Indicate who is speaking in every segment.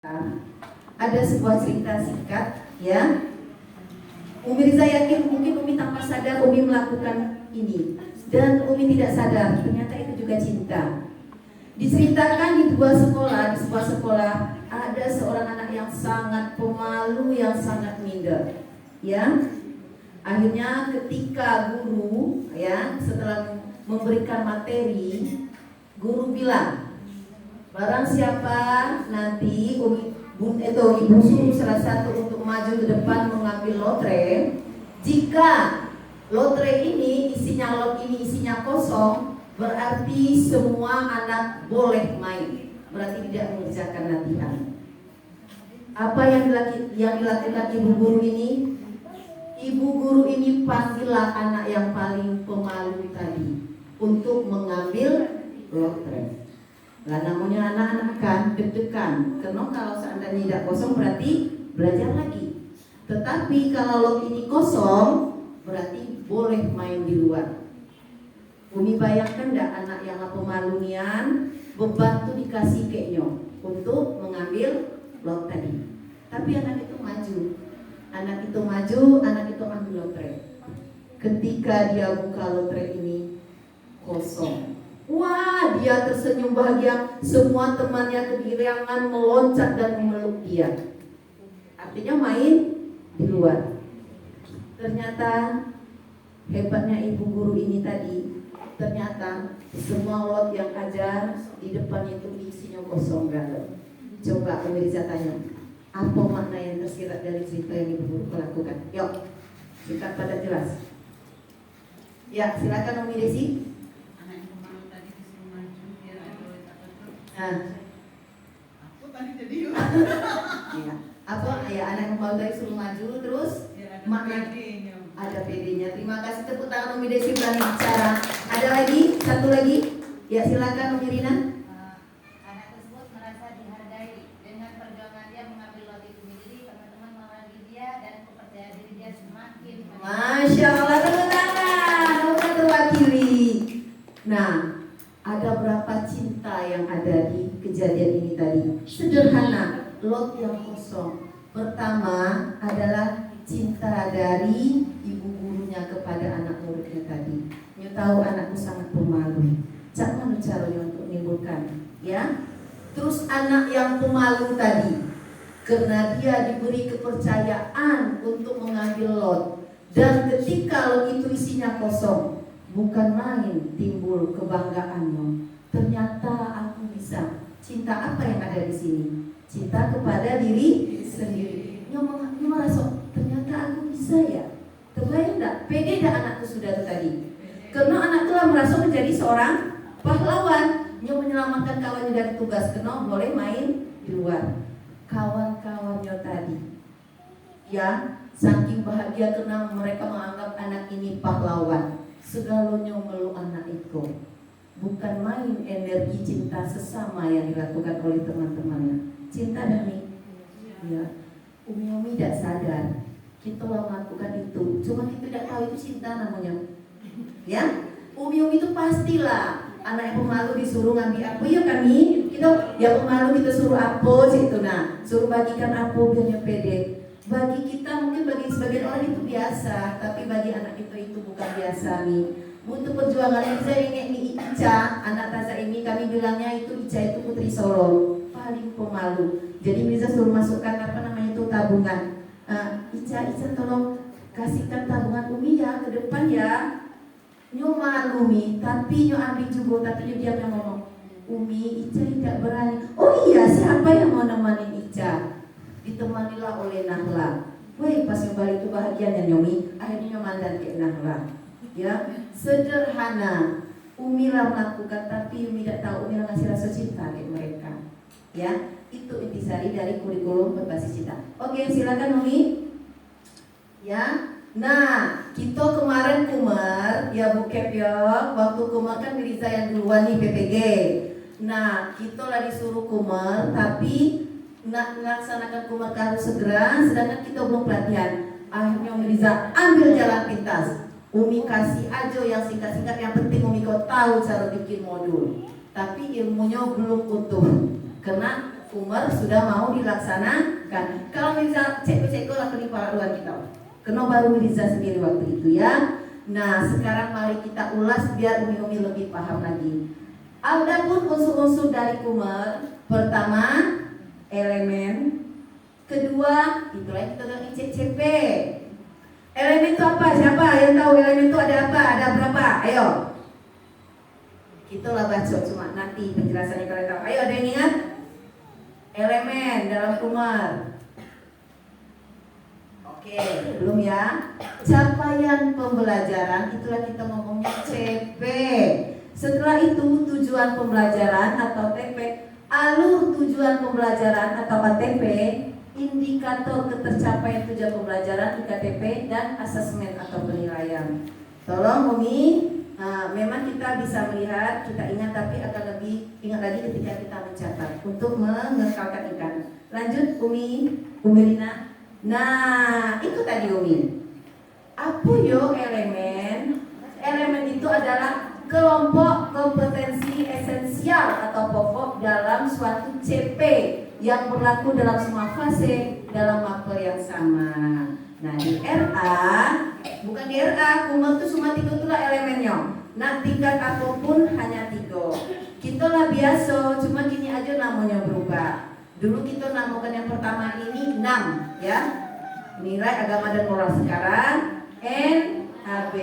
Speaker 1: Ada sebuah cerita singkat, ya. Umi Riza yakin mungkin Umi tanpa sadar Umi melakukan ini, dan Umi tidak sadar ternyata itu juga cinta. Diceritakan di sebuah sekolah ada seorang anak yang sangat pemalu, yang sangat minder, ya. Akhirnya ketika guru, ya, setelah memberikan materi, guru bilang, barang siapa nanti ibu suruh salah satu untuk maju ke depan mengambil lotre. Jika lotre ini isinya kosong, berarti semua anak boleh main, berarti tidak mengerjakan latihan. Apa yang dilakukan ibu guru ini? Ibu guru ini panggillah anak yang paling pemalu tadi untuk mengambil lotre. Lah namanya anak-anak kan deg-degan, karena kalau seandainya tidak kosong berarti belajar lagi. Tetapi kalau lot ini kosong berarti boleh main di luar. Umi bayangkan enggak anak yang pemalu nian beban tuh dikasih keknya untuk mengambil lot tadi. Tapi anak itu maju, anak itu ambil lotre. Ketika dia buka lotre ini kosong. Wah, dia tersenyum bahagia. Semua temannya kegirangan meloncat dan memeluk dia. Artinya main di luar. Ternyata hebatnya ibu guru ini tadi, ternyata semua lot yang ada di depan itu isinya kosong galau. Coba Umi Riza tanya, apa makna yang tersirat dari cerita yang ibu guru lakukan? Yuk, singkat padat jelas. Ya, silakan Umi Desi.
Speaker 2: Aku tadi jadi
Speaker 1: ya. Apa ya, anak yang mau tadi suruh maju terus
Speaker 2: ya,
Speaker 1: ada PD-nya. Terima kasih, tepuk tangan Umi Desi berani bicara. Ada lagi, satu lagi. Ya silakan Umi Rina.
Speaker 3: Anak tersebut merasa dihargai dengan perjuangan dia mengambil lot itu sendiri. Teman-teman menghargai dia dan kepercayaan diri dia semakin meningkat.
Speaker 1: Masya Allah, tepuk tangan. Udah terwakili. Nah, ada berapa cinta yang ada di kejadian ini tadi? Sederhana, lot yang kosong. Pertama adalah cinta dari ibu gurunya kepada anak muridnya tadi. Dia tahu anakku sangat pemalu. Jangan caranya untuk menimbulkan, ya. Terus anak yang pemalu tadi, karena dia diberi kepercayaan untuk mengambil lot, dan ketika lot itu isinya kosong, bukan main timbul kebanggaannya. Ternyata aku bisa. Cinta apa yang ada di sini? Cinta kepada diri sendiri. Dia merasa ternyata aku bisa ya. Terbayang enggak? Pede enggak anakku sudah tadi? Karena anak telah merasa menjadi seorang pahlawan yang menyelamatkan kawannya dari tugas. Karena boleh main di luar. Kawan-kawannya tadi, ya, saking bahagia karena mereka menganggap anak ini pahlawan. Segalanya meluk anak itu. Bukan main energi cinta sesama yang dilakukan oleh teman-temannya. Cinta demi, ya. Umi tidak sadar kita melakukan itu. Cuma kita tidak tahu itu cinta namanya. Ya, Umi itu pastilah anak yang pemalu disuruh ngambil apa ya kami. Kita yang pemalu kita suruh apa gitu, nah, suruh bagikan apa biar pede. Bagi kita mungkin bagi sebagian orang itu biasa, tapi bagi anak itu bukan biasa nih. Untuk perjuangan Ica ini Ica, anak Taza ini kami bilangnya itu Ica itu putri Solo, paling pemalu. Jadi bisa suruh masukkan itu tabungan. Ica tolong kasihkan tabungan Umi ya ke depan ya. Nyo malu Mi, tapi nyo ambil juga, tapi nyo diam yang ngomong. Umi, Ica tidak berani. Oh iya, siapa yang mau nemenin Ica? Ditemanilah oleh Nahla. Woi, pas yang balik itu bahagianya Nyomi, akhirnya mandan ke Nahla. Ya, sederhana. Umi lah melakukan, tapi Umi tidak tahu Umi ngasih rasa cinta ke mereka. Ya, itu intisari dari kurikulum berbasis cinta. Oke, silakan Umi. Ya, nah kita kemarin kumar, ya Bu Kep ya, waktu kumar kan Riza yang duluan nih PPG. Nah, kita lah disuruh kumar, tapi nak melaksanakan kumar harus segera, sedangkan kita belum pelatihan. Akhirnya Riza ambil jalan pintas. Umi kasih aja yang singkat-singkat, yang penting Umi kau tahu cara bikin modul. Tapi ilmunya belum utuh. Karena Umar sudah mau dilaksanakan. Kalau Mirza ceko-ceko lah kena luar kita. Kena baru Mirza sendiri waktu itu ya. Nah sekarang mari kita ulas biar umi-umi lebih paham lagi. Adapun unsur-unsur dari kumer, pertama elemen, kedua itulah kita bilang ICCP. Elemen itu apa? Siapa yang tahu elemen itu ada apa? Ada berapa? Ayo. Itulah bacot cuma nanti penjelasannya kalian tahu. Ayo ada yang ingat? Elemen dalam kumer. Oke, belum ya? Capaian pembelajaran itulah kita ngomongnya CP. Setelah itu tujuan pembelajaran atau TP, alur tujuan pembelajaran atau ATP, indikator ketercapaian tujuan pembelajaran IKTP, dan asesmen atau penilaian. Tolong Umi, memang kita bisa melihat, kita ingat, tapi akan lebih ingat lagi ketika kita mencatat untuk mengekalkan ikan. Lanjut Umi Rina. Nah, itu tadi Umi. Apa yo elemen? Elemen itu adalah kelompok kompetensi esensial atau pokok dalam suatu CP yang berlaku dalam semua fase dalam waktu yang sama. Nah di RA, bukan di RA, kumer itu cuma 3 itulah elemennya. Nah tingkat apapun hanya 3. Kita lah biasa, cuma gini aja namanya berubah. Dulu kita namakan yang pertama ini 6 ya. Nilai agama dan moral. Sekarang NAB,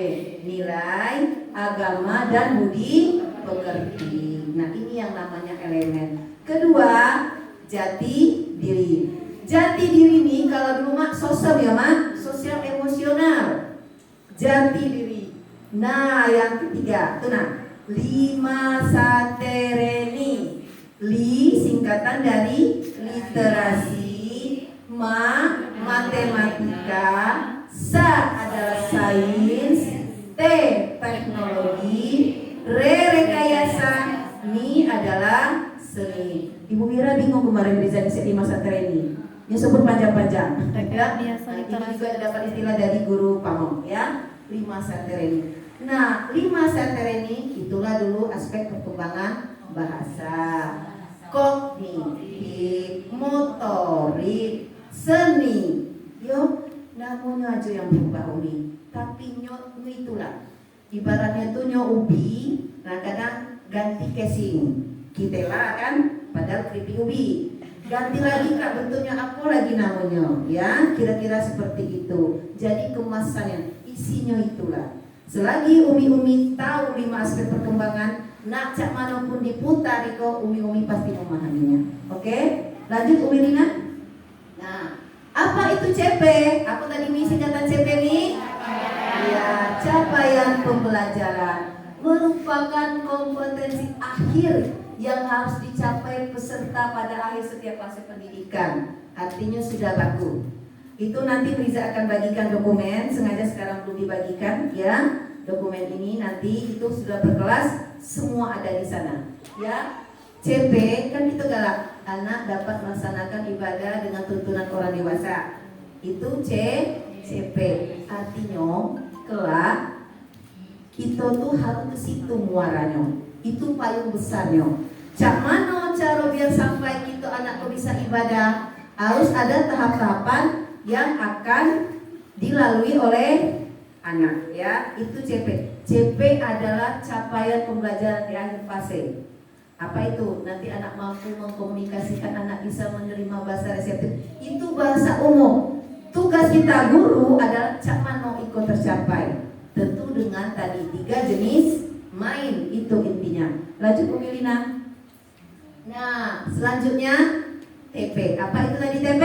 Speaker 1: nilai agama dan budi pekerti. Nah ini yang namanya elemen. Kedua, jati diri. Jati diri ini kalau dulu mak sosial ya mak, sosial emosional. Jati diri. Nah yang ketiga, tuh nah, lima satereni. Li singkatan dari literasi, matematika, sa adalah sains, T teknologi, rekayasa, ni adalah seni. Ibu Mira bingung kemarin bisa di 5 satria ini. Yang sebut panjang-panjang. Ya, ini juga dapat istilah dari guru Pamong ya. 5 satria ini. Nah, 5 satria ini itulah dulu aspek perkembangan bahasa, kognitif, motorik, seni. Yo, namanya aja yang berubah Umi. Tapi nyot itulah. Ibaratnya tuh nyo ubi, nah kadang ganti casing. Kita lah kan, padahal keripik ubi. Ganti lagi kak bentuknya apa lagi namanya, ya kira-kira seperti itu. Jadi kemasannya, isinya itulah. Selagi umi-umi tahu 5 aspek perkembangan, nak cak manapun diputar itu umi-umi pasti memahaminya. Oke, lanjut Umi Rina. Nah, apa itu CP? Apa tadi misi kata CP nih? Ya, capaian pembelajaran merupakan kompetensi akhir yang harus dicapai peserta pada akhir setiap fase pendidikan. Artinya sudah baku. Itu nanti Riza akan bagikan dokumen, sengaja sekarang belum dibagikan ya. Dokumen ini nanti itu sudah berkelas, semua ada di sana. Ya, CP kan itu galak, anak dapat melaksanakan ibadah dengan tuntunan orang dewasa. Itu CP. Artinya kelak kita tuh harus ke situ muaranya. Itu payung besarnya. Cak mana cara biar sampai kita anak bisa ibadah? Harus ada tahap-tahapan yang akan dilalui oleh anak ya. Itu CP. CP adalah capaian pembelajaran di akhir fase. Apa itu? Nanti anak mampu mengkomunikasikan, anak bisa menerima bahasa reseptif. Itu bahasa umum. Tugas kita guru adalah cak mana ikut tercapai. Tentu dengan tadi 3 jenis main, itu intinya. Lanjut Umi Lina. Nah, selanjutnya TP. Apa itu tadi TP?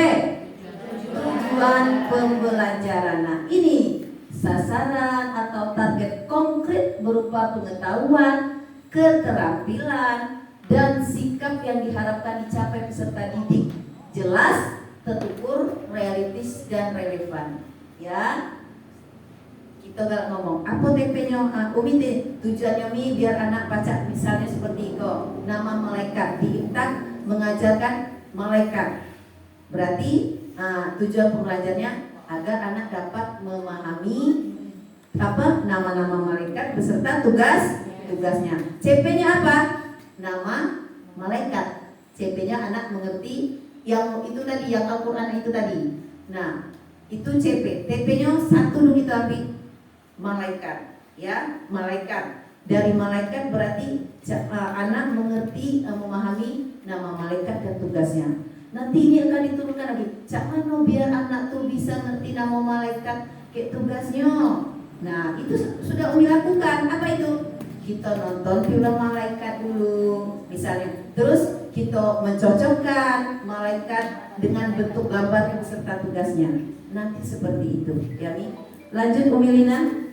Speaker 1: Tujuan pembelajaran. Nah, ini sasaran atau target konkret berupa pengetahuan, keterampilan, dan sikap yang diharapkan dicapai peserta didik. Jelas, terukur, realistis, dan relevan. Ya, kita gak ngomong apa TP-nya Umi tujuannya Mi biar anak baca misalnya seperti itu nama malaikat diintak mengajarkan malaikat. Berarti tujuan pembelajarannya agar anak dapat memahami apa nama-nama malaikat beserta tugasnya. CP-nya apa? Nama malaikat. CP-nya anak mengerti yang itu tadi, yang Al-Quran itu tadi. Nah, itu CP. TP-nya satu dulu kita ambil, malaikat, ya, malaikat. Dari malaikat berarti anak mengerti, memahami nama malaikat dan tugasnya. Nanti ini akan diturunkan lagi. Cak mana biar anak tuh bisa ngerti nama malaikat kayak tugasnya. Nah, itu sudah Umi lakukan. Apa itu? Kita nonton film malaikat dulu, misalnya. Terus kita mencocokkan malaikat dengan bentuk gambar beserta tugasnya. Nanti seperti itu, ya Mi. Lanjut Umi Lina.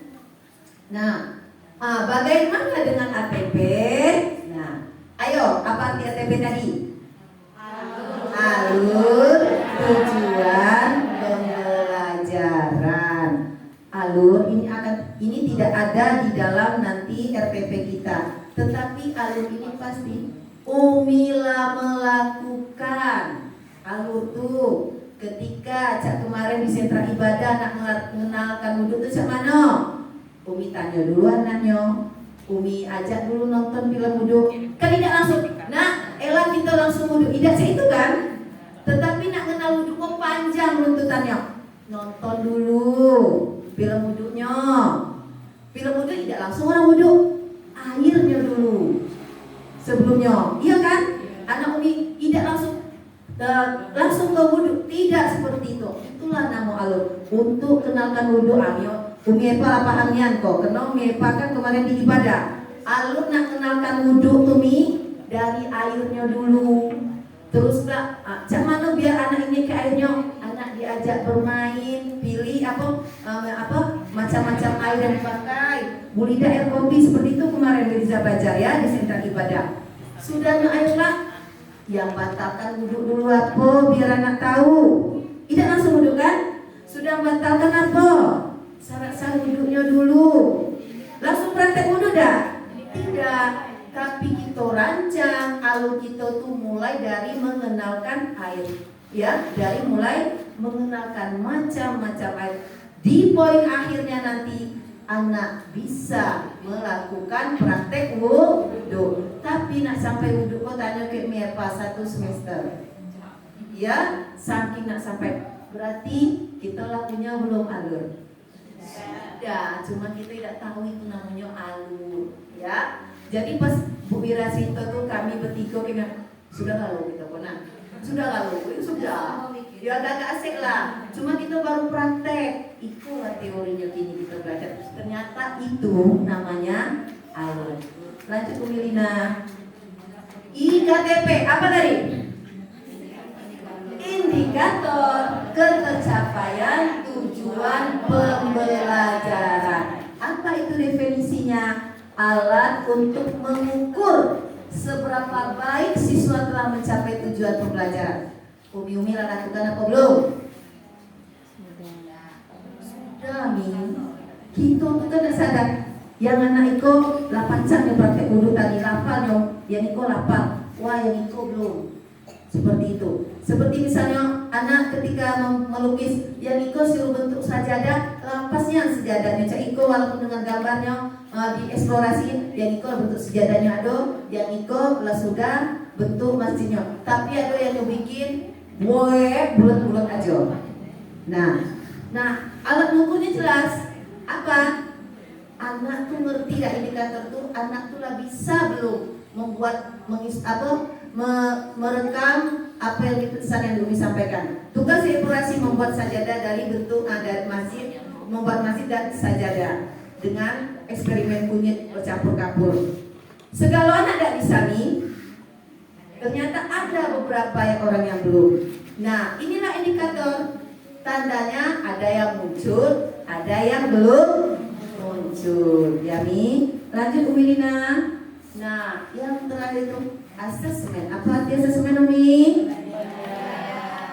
Speaker 1: Nah, bagaimana dengan ATP? Nah, ayo, apa arti ATP tadi? Alur tujuan pembelajaran. Alur ini tidak ada di dalam nanti RPP kita, tetapi alur ini pasti Umila melakukan. Alur tuh ketika Cak kemarin di sentra ibadah nak mengenalkan wudhu tuh Cak mana? Umi tanya dulu anaknya, Umi ajak dulu nonton film wudhu. Kan tidak langsung, nah Ella kita langsung wudhu. Tidak sih itu kan. Tetapi nak kenal wudhu kok panjang runtutannya. Nonton dulu film wudhunya. Film wudhu tidak langsung orang wudhu, airnya dulu sebelumnya, iya kan? Anak Umi tidak langsung ke wudhu, tidak seperti itu. Itulah nama alur untuk kenalkan wudhu. Umi Epa pahamnya kok, karena Umi Epa kan kemarin di ibadah. Alur nak kenalkan wudhu Umi dari airnya dulu. Terus lah, cak mana biar anak ini ke airnya? Anak diajak bermain, pilih macam-macam air yang dipakai. Bulida air kopi seperti itu kemarin Mirza belajar ya di sentra ibadah. Sudahnya airlah yang batalkan wudhu dulu apa biar anak tahu. Tidak langsung wudhu kan? Sudah batalkan apa? Syarat-syarat wudhunya dulu. Langsung praktek wudhu dah? Tidak. Tapi kita rancang alur kita tuh mulai dari mengenalkan air, ya, dari mulai mengenalkan macam-macam air. Di poin akhirnya nanti anak bisa melakukan praktek wudhu. Tapi nak sampai wudhu kok tanya ke Mirpa 1 semester, ya, saking nak sampai. Berarti kita lakunya belum alur. Ya, cuma kita tidak tahu itu namanya alur, ya. Jadi pas Bu Wira cerita tuh kami bertiga kena sudah lalu kita pernah, sudah lalu, sudah. Ya agak asik lah. Cuma kita baru praktek. Itulah teorinya kini kita belajar. Ternyata itu namanya alur. Lanjut Bu Milina. IKTP apa tadi? Indikator ketercapaian tujuan pembelajaran. Apa itu definisinya? Alat untuk mengukur seberapa baik siswa telah mencapai tujuan pembelajaran. Umi lah lakukan apa belum? Sudah Mi. Kita tuh kan sadar. Yang anak Iko 8 jam yang praktek wudhu tadi, 8 yang Iko 8. Wah yang Iko belum. Seperti itu. Seperti misalnya anak ketika melukis, yang Iko suruh bentuk sajadah, lapasnya sajadahnya. Cak Iko walaupun dengan gambarnya dieksplorasi, yang Iko bentuk sajadahnya ada, yang Iko lah sudah bentuk masjidnya. Tapi ada yang bikin bulat-bulat aja. Nah, alat mengukurnya jelas. Apa? Anak tuh ngerti dah indikator tuh, anak tuh lah bisa belum merekam apa yang pesan yang Umi sampaikan. Tugas eksplorasi membuat sajadah dari bentuk adat masjid, membuat masjid dan sajadah dengan eksperimen kunyit bercampur-campur. Segala anak tidak bisa nih. Ternyata ada beberapa orang yang belum. Nah, inilah indikator. Tandanya ada yang muncul, ada yang belum muncul. Ya Mi. Lanjut Umi Lina. Nah, yang terakhir itu asesmen. Apa arti asesmen Umi?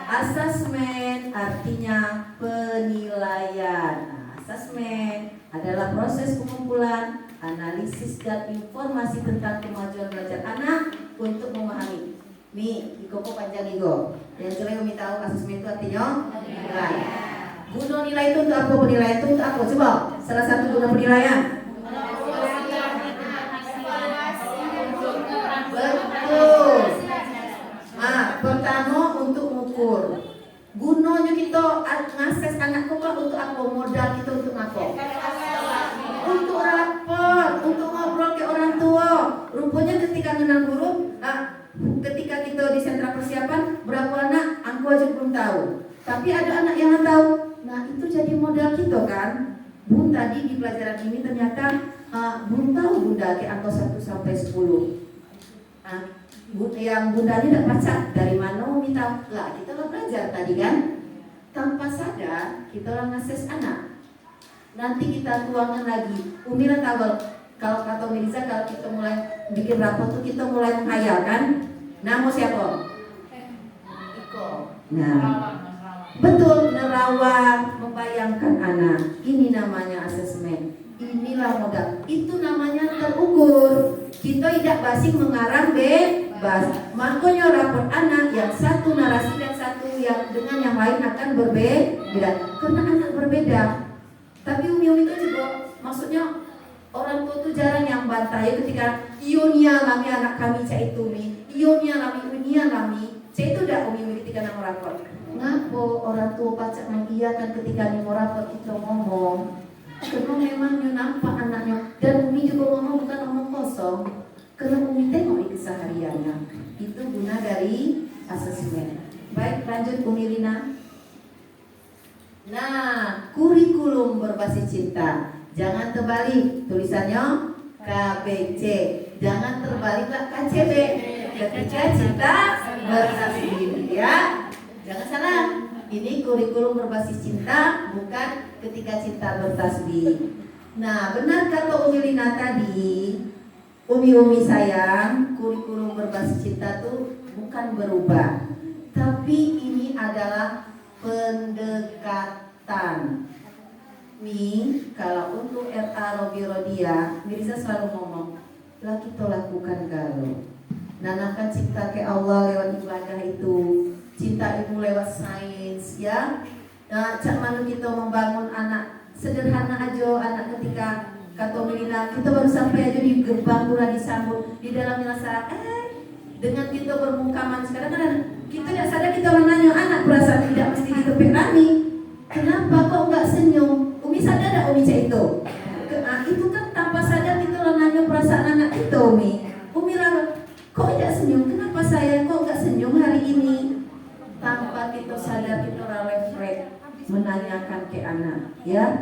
Speaker 1: Asesmen artinya penilaian. Nah, asesmen adalah proses pengumpulan, analisis dan informasi tentang kemajuan belajar anak untuk memahami. Mi, kok panjang Igo. Yang jelas Umi tahu asesmen itu artinya nilai. Guna nilai itu untuk apa? Penilaian itu untuk apa? Coba salah satu guna penilaian. Betul. Gunanya kita ngakses anak kok untuk apa? Modal kita untuk apa? Untuk rapor, untuk ngobrol ke orang tua. Rupanya ketika menang huruf, ketika kita di sentra persiapan, berapa anak aku aja belum tahu. Tapi ada anak yang tahu. Nah itu jadi modal kita kan. Bun tadi di pelajaran ini ternyata belum tahu bunda ke angka 1 sampai 10. Yang bundanya tidak baca dari mana minta lah kita lah belajar tadi kan. Tanpa sadar kita lah ngakses anak. Nanti kita tuangkan lagi. Umi lah tahu kalau kata Mirza kalau kita mulai bikin rapor tuh kita mulai menghayal kan. Nama siapa? Iko. Nah, betul, nerawang, membayangkan anak. Ini namanya asesmen. Inilah modal. Itu namanya terukur. Kita tidak basing mengarang bebas. Makanya rapor anak yang satu narasi dan satu yang dengan yang lain akan berbeda. Karena anak berbeda. Tapi umi itu juga maksudnya orang tua tuh jarang yang bantah ya ketika ionia lami anak kami cak itu mi, ionia lami, cak itu udah umi ketika nang rapor. Ngapo orang tua pacak mengiyakan ketika nih mau rapor kita ngomong. Karena memang dia nampak anaknya dan umi juga ngomong bukan omong kosong. Karena umi tengok di kesehariannya. Itu guna dari asesmen. Baik, lanjut Umi Lina. Nah, kurikulum berbasis cinta. Jangan terbalik tulisannya KBC. Jangan terbalik lah KCB. Ketika cinta bertasbih ya. Jangan salah. Ini kurikulum berbasis cinta, bukan ketika cinta bertasbih. Nah, benar kata Umi Lina tadi, Umi sayang, kurikulum berbasis cinta tuh bukan berubah, tapi ini adalah pendekatan. Nih, kalau untuk RA Robi Rodia, Mirza selalu ngomong, lah kita lakukan kalau nanamkan cinta ke Allah lewat ibadah itu, cinta ilmu lewat sains, ya. Nah, cak mana kita membangun anak sederhana aja, anak ketika kata Mirina, kita baru sampai aja di gerbang pula disambut di dalam masyarakat. Dengan kita bermungkaman sekarang kan kita tidak sadar kita menanya anak perasaan tidak mesti ditepek kami. Kenapa kok enggak senyum? Umi sadar tak Umi cak itu? Itu kan tanpa sadar kita nanya perasaan anak itu Umi. Umi lah, kok tidak senyum? Kenapa saya kok enggak senyum hari ini? Tanpa kita sadar kita refleks menanyakan ke anak, ya.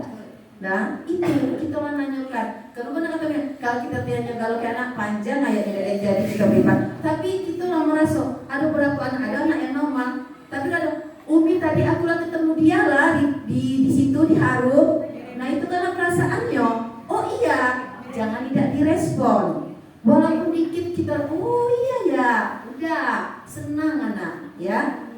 Speaker 1: Nah, itu kita menanyakan. Kalau benar katanya, kalau kita tanya kalau ke anak panjang ayatnya jadi kita beriman. Tapi kita lah merasa ada beberapa anak, ada anak yang normal. Tapi kalau Umi tadi aku lah ketemu dia lah di situ di Harum. Nah itu karena perasaannya. Oh iya, jangan tidak direspon. Walaupun dikit kita, oh iya ya, udah senang anak, ya.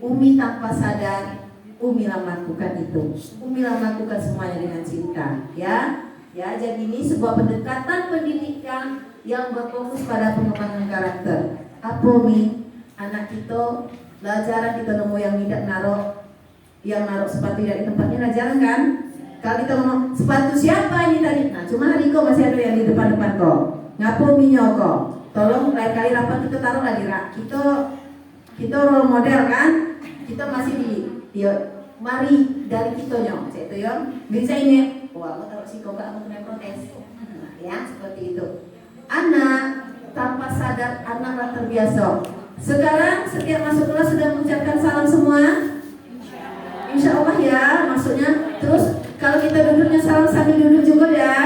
Speaker 1: Umi tanpa sadar. Umi lah melakukan itu. Umi lah melakukan semuanya dengan cinta, ya. Ya, jadi ini sebuah pendekatan pendidikan yang berfokus pada pengembangan karakter. Apa Umi? Anak kita belajar kita nemu yang tidak naruh sepatu tidak di tempatnya lah jarang kan? Kalau kita ngomong sepatu siapa ini tadi? Nah, cuma hari kok masih ada yang di depan kok. Ngapo minyo kok? Tolong lain kali rapat kita taruh lagi rak. Kita role model kan? Kita masih di mari dari kita nyong, itu ya. Bisa ini, wah, aku taruh sih kok aku kena protes. Nah, ya seperti itu. Anak tanpa sadar anak terbiasa. Sekarang setiap masuk kelas sudah mengucapkan salam semua. Insya Allah ya, maksudnya. Terus kalau kita duduknya salam sambil duduk juga ya.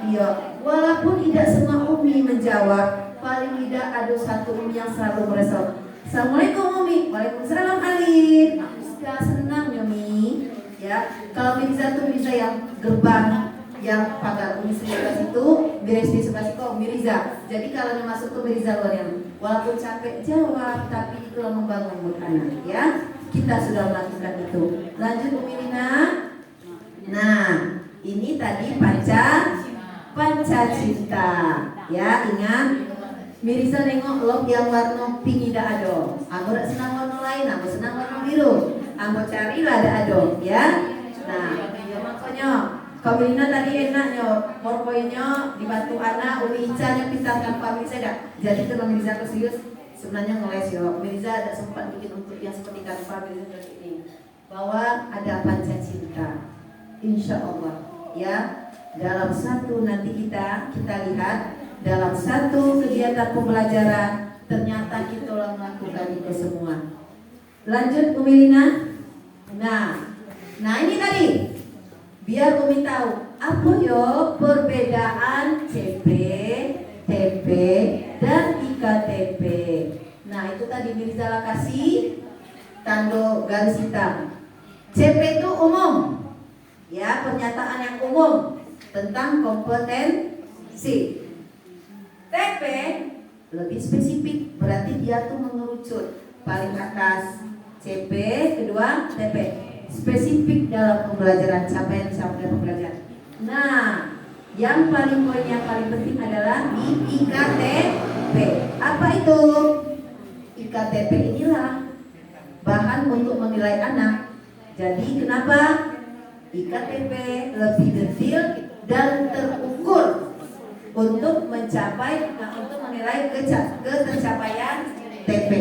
Speaker 1: Iya. Walaupun tidak semua umi menjawab, paling tidak ada satu umi yang selalu merespon. Assalamualaikum umi. Waalaikumsalam Alif. Sudah senang ya Mi. Ya. Kalau Mirza tuh Mirza yang gerbang yang pagar umi sebelah situ, beres di sebelah situ Mirza. Jadi kalau yang masuk tuh Mirza luar yang walaupun capek jawab, tapi itulah membangun mood anak, ya. Kita sudah melakukan itu. Lanjut Umi Lina. Nah, ini tadi panca cinta. Ya, ingat. Mirza nengok log yang warna pink tidak ada. Ambo senang warna lain, ambo senang warna biru. Ambo carilah ada, ya. Nah, ya makanya Kamilina tadi enaknya, powerpointnya dibantu anak, Umi Ica nya pisahkan Pak Mirza dah. Jadi kalau Mirza serius sebenarnya ngeles ya. Mirza ada sempat bikin untuk yang seperti kanva Mirza ini bahwa ada panca cinta. Insya Allah ya, dalam satu nanti kita lihat dalam satu kegiatan pembelajaran ternyata kita telah melakukan itu semua. Lanjut Umi Lina. Nah ini tadi biar Umi tahu apa yo perbedaan CP, TP dan IKTP. Nah itu tadi Mirza lah kasih tanda garis hitam. CP itu umum, ya pernyataan yang umum tentang kompetensi. TP lebih spesifik, berarti dia tuh mengerucut paling atas CP, kedua TP, spesifik dalam pembelajaran, capaian pembelajaran. Nah, yang poin yang paling penting adalah di IKTP. Apa itu? IKTP inilah bahan untuk menilai anak. Jadi kenapa IKTP lebih detail dan terukur untuk menilai ketercapaian TP.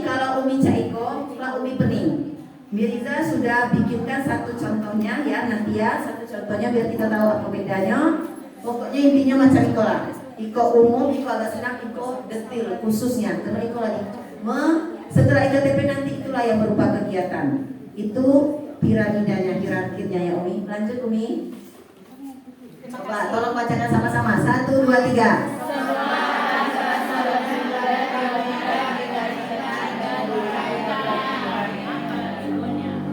Speaker 1: Kalau Umi Caiko, kalau Umi Pening, Mirza sudah bikinkan satu contohnya ya nanti ya, satu contohnya biar kita tahu apa bedanya. Pokoknya intinya macam Iko lah. Iko umum, Iko agak senang, Iko detail khususnya. Karena Iko lagi setelah IKTP nanti itulah yang berupa kegiatan. Itu piramidanya, hierarkinya ya Umi. Lanjut Umi. Coba tolong bacakan sama-sama. 1, 2, 3.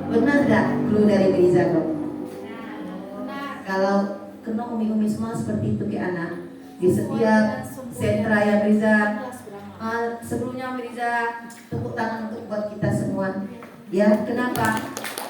Speaker 1: Benar gak clue dari Mirza kok? Kalau kena umi-umi semua seperti itu ke anak di setiap sentra yang Mirza. Sebelumnya Mirza tepuk tangan untuk buat kita semua. Ya, kenapa?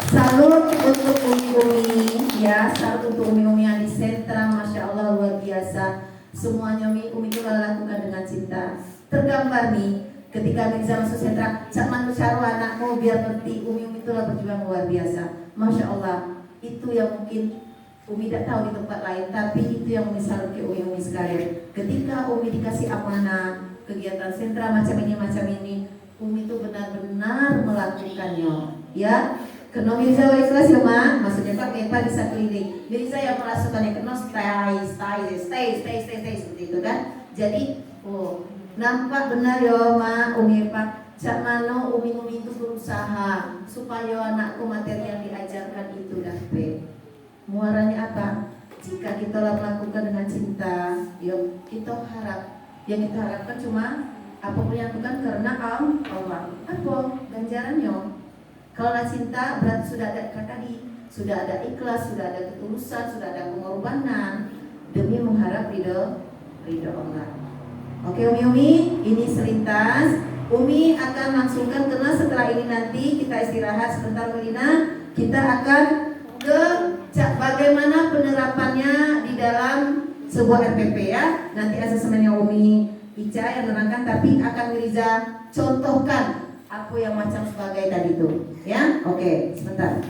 Speaker 1: Salut untuk umi-umi ya, salut untuk umi-umi yang di sentra, masya Allah luar biasa. Semuanya umi itu lakukan dengan cinta. Tergambar nih ketika Mirza masuk sentra, cak manusia anakmu biar ngerti umi itulah berjuang luar biasa. Masya Allah, itu yang mungkin Umi tidak tahu di tempat lain, tapi itu yang Umi salut ke umi sekalian. Ketika Umi dikasih amanah kegiatan sentra macam ini, Umi itu benar-benar melakukannya. Ya, kena Mirza wa ikhlas ya mak, maksudnya Pak Epa bisa keliling. Mirza yang merasukannya kena stay seperti itu kan. Jadi, nampak benar ya mak, Umi Epa. Cak mano umi itu berusaha supaya anakku materi yang diajarkan itu dapat. Muaranya apa? Jika kita melakukan dengan cinta, yang kita harapkan cuma apapun yang bukan karena Allah. Apa ganjarannya? Kalau cinta berarti sudah ada tadi, sudah ada ikhlas, sudah ada ketulusan, sudah ada pengorbanan demi mengharap ridho Allah. Oke Umi, ini selintas. Umi akan langsungkan karena setelah ini nanti kita istirahat sebentar Melina. Kita akan ke bagaimana penerapannya di dalam sebuah RPP ya. Nanti asesmennya Umi Ica yang menerangkan, tapi akan Mirza contohkan apa yang macam sebagai tadi itu ya. Oke, sebentar.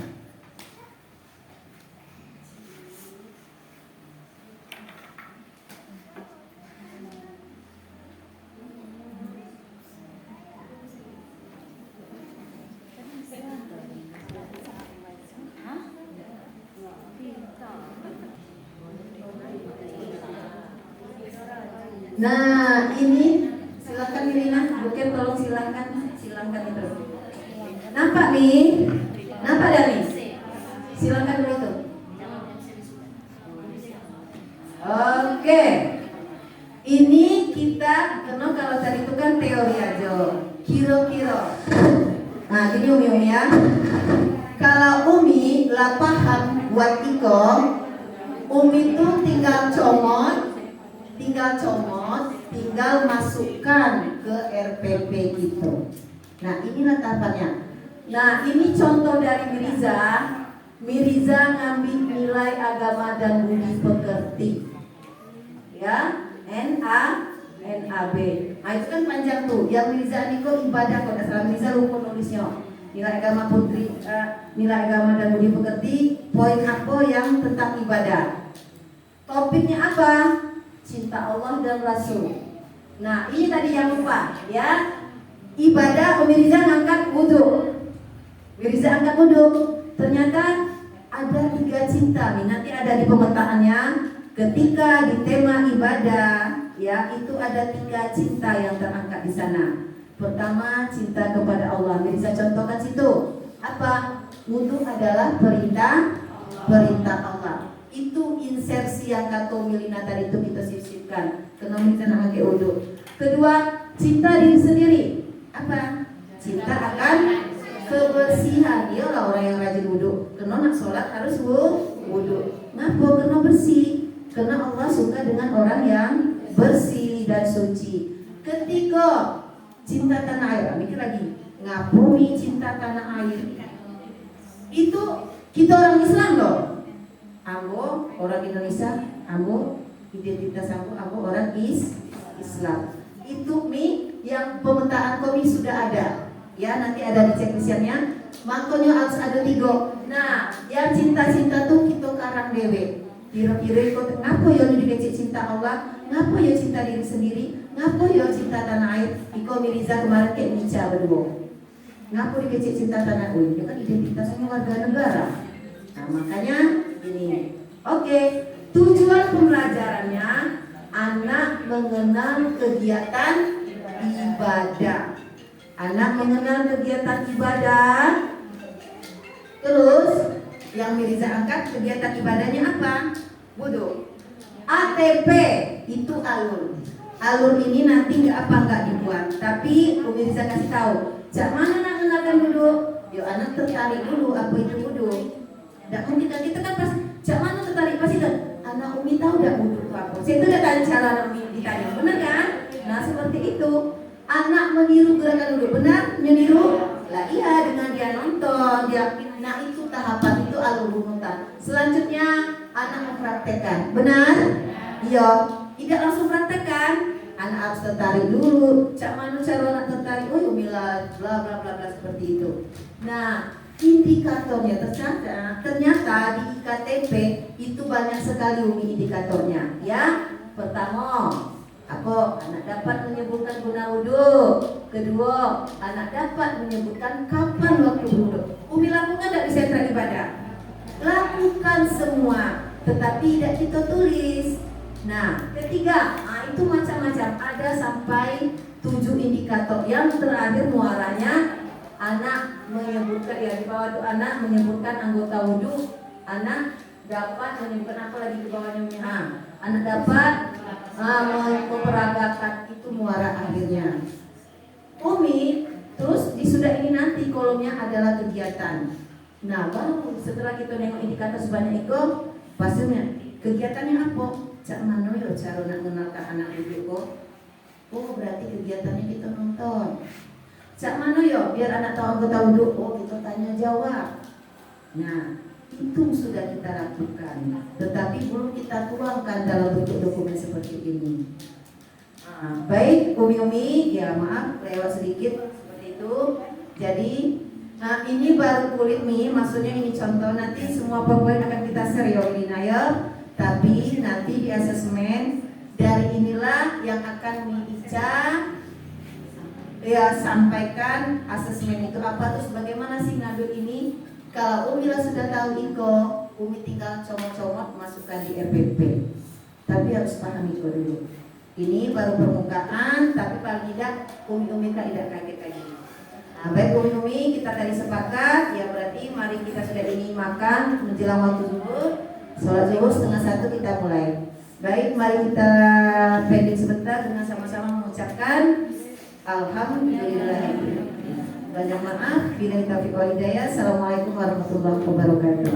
Speaker 1: Nah ini silakan Mirina, bukan tolong silakan itu. Nampak nih, nampak dah nih. Silakan dulu itu. Oke, ini kita kenal kalau tadi itu kan teori aja, kira-kira. Nah gini Umi ya, kalau Umi lah paham buat Iko, Umi tuh tinggal tinggal masukkan ke RPP gitu. Nah inilah tahapannya. Nah ini contoh dari Mirza ngambil nilai agama dan budi pekerti. Ya, NAB. Nah itu kan panjang tuh. Yang Mirza ini kok ibadah kok salah Mirza lupa nulisnya. Nilai agama nilai agama dan budi pekerti. Poin apa yang tentang ibadah? Topiknya apa? Cinta Allah dan Rasul. Nah, ini tadi yang lupa ya. Ibadah Umi Riza angkat wudhu. Umi Riza angkat wudhu. Ternyata ada 3 cinta nih. Nanti ada di pemetaannya. Ketika di tema ibadah, ya itu ada 3 cinta yang terangkat di sana. Pertama, cinta kepada Allah. Umi Riza contohkan situ. Apa? Wudhu adalah perintah Allah. Itu insersi yang kata Milina tadi itu kita sisipkan. Kenapa kita nak pakai wudhu? Kedua, cinta diri sendiri. Apa? Cinta akan kebersihan. Iyalah orang yang rajin wudhu. Karena nak sholat harus wudhu. Ngapa? Karena bersih. Karena Allah suka dengan orang yang bersih dan suci. Ketiga, cinta tanah air. Mikir lagi. Ngapuni cinta tanah air? Itu kita orang Islam loh. Ambo orang Indonesia, ambo identitas ambo orang Islam. Itu yang pemetaan kami sudah ada. Ya, nanti ada di checklistnya. Makanya harus ada 3. Nah, yang cinta-cinta tuh kita karang dewe. Kira-kira kok ngapa ya dikecik cinta Allah? Ngapa ya cinta diri sendiri? Ngapa ya cinta tanah air? Iko Miriza kemarin kayak Nica berdua. Ngapa dikecik cinta tanah air? Dia kan identitasnya warga negara. Nah, makanya ini. Oke, tujuan pembelajarannya anak mengenal kegiatan ibadah. Anak mengenal kegiatan ibadah. Terus yang Miriza angkat kegiatan ibadahnya apa? Wudhu. ATP itu alur. Alur ini nanti nggak dibuat. Tapi Miriza kasih tahu. Jak mana nak kenalkan wudhu? Yo anak tertarik dulu apa itu wudhu. Tidak mungkin kan kita kan pas jak mana tertarik pasti kan. Anak Umi tahu tidak wudhu itu apa? Saya itu udah tanya cara anak Umi ditanya, benar kan? Nah seperti itu. Anak meniru gerakan wudhu, benar? Meniru? Lah iya, dengan dia nonton, dia. Nah itu tahapan, itu alur runutan. Selanjutnya anak mempraktekkan, benar? Iya. Tidak langsung praktekkan. Anak harus tertarik dulu. Cak mana cara anak tertarik? Oh Umilah, bla bla bla bla seperti itu. Nah indikatornya ternyata di IKTP itu banyak sekali Umi indikatornya. Ya, pertama. Anak dapat menyebutkan guna wudhu. Kedua, anak dapat menyebutkan kapan waktu wudhu. Umi lakukan tidak di sentra ibadah? Lakukan semua, tetapi tidak kita tulis. Nah, ketiga, itu macam-macam. Ada sampai 7 indikator. Yang terakhir muaranya anak menyebutkan, ya di bawah itu anak menyebutkan anggota wudhu. Anak dapat menyebutkan apa lagi di bawahnya? Anak dapat memperagakan, itu muara akhirnya. Umi terus di sudah ini nanti kolomnya adalah kegiatan. Nah baru setelah kita nengok indikator sebanyak itu, pastinya kegiatannya apa? Cak mana yo cara nak mengenalkan anak itu kok? Oh berarti kegiatannya kita nonton. Cak mana yo biar anak tahu anggota wudhu? Oh kita tanya jawab. Nah itu sudah kita lakukan, tetapi belum kita tuangkan dalam bentuk dokumen seperti ini. Baik, Umi, ya maaf lewat sedikit seperti itu. Jadi, ini baru kulit mie, maksudnya ini contoh. Nanti semua poin akan kita share ya ya. Tapi nanti di asesmen dari inilah yang akan Umi Ica ya sampaikan asesmen itu apa, terus bagaimana sih ngambil ini. Kalau Umi lah sudah tahu Iko, Umi tinggal comot-comot masukkan di RPP. Tapi harus paham Iko dulu. Ini baru permukaan, tapi paling tidak Umi tidak kaget lagi. Nah, baik Umi, kita tadi sepakat, ya berarti mari kita sudah ini makan menjelang waktu zuhur. Sholat zuhur 12:30 kita mulai. Baik, mari kita pending sebentar dengan sama-sama mengucapkan Alhamdulillah. Banyak maaf, bila taufiq wal hidayah. Assalamualaikum warahmatullahi wabarakatuh.